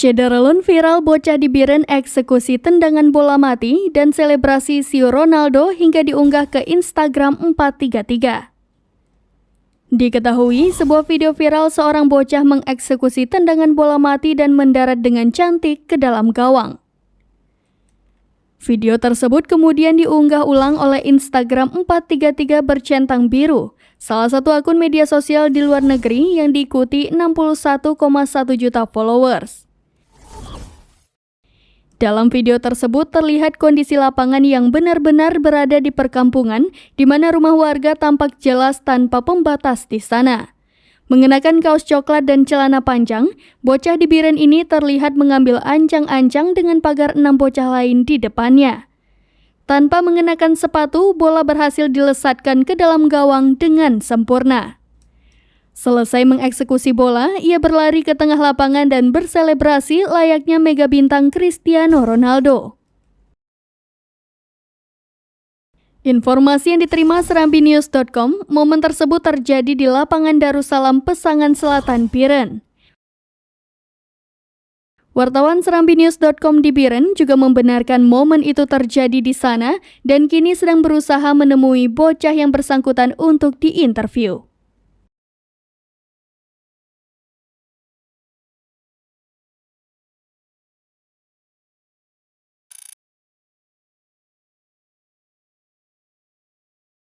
Syederlun viral bocah di Biren eksekusi tendangan bola mati dan selebrasi Sio Ronaldo hingga diunggah ke Instagram 433. Diketahui, sebuah video viral seorang bocah mengeksekusi tendangan bola mati dan mendarat dengan cantik ke dalam gawang. Video tersebut kemudian diunggah ulang oleh Instagram 433 bercentang biru, salah satu akun media sosial di luar negeri yang diikuti 61,1 juta followers. Dalam video tersebut terlihat kondisi lapangan yang benar-benar berada di perkampungan, di mana rumah warga tampak jelas tanpa pembatas di sana. Mengenakan kaos coklat dan celana panjang, bocah di Biren ini terlihat mengambil ancang-ancang dengan pagar 6 bocah lain di depannya. Tanpa mengenakan sepatu, bola berhasil dilesatkan ke dalam gawang dengan sempurna. Selesai mengeksekusi bola, ia berlari ke tengah lapangan dan berselebrasi layaknya mega bintang Cristiano Ronaldo. Informasi yang diterima serambinews.com, momen tersebut terjadi di lapangan Darussalam Pesangan Selatan, Biren. Wartawan serambinews.com di Biren juga membenarkan momen itu terjadi di sana dan kini sedang berusaha menemui bocah yang bersangkutan untuk diinterview.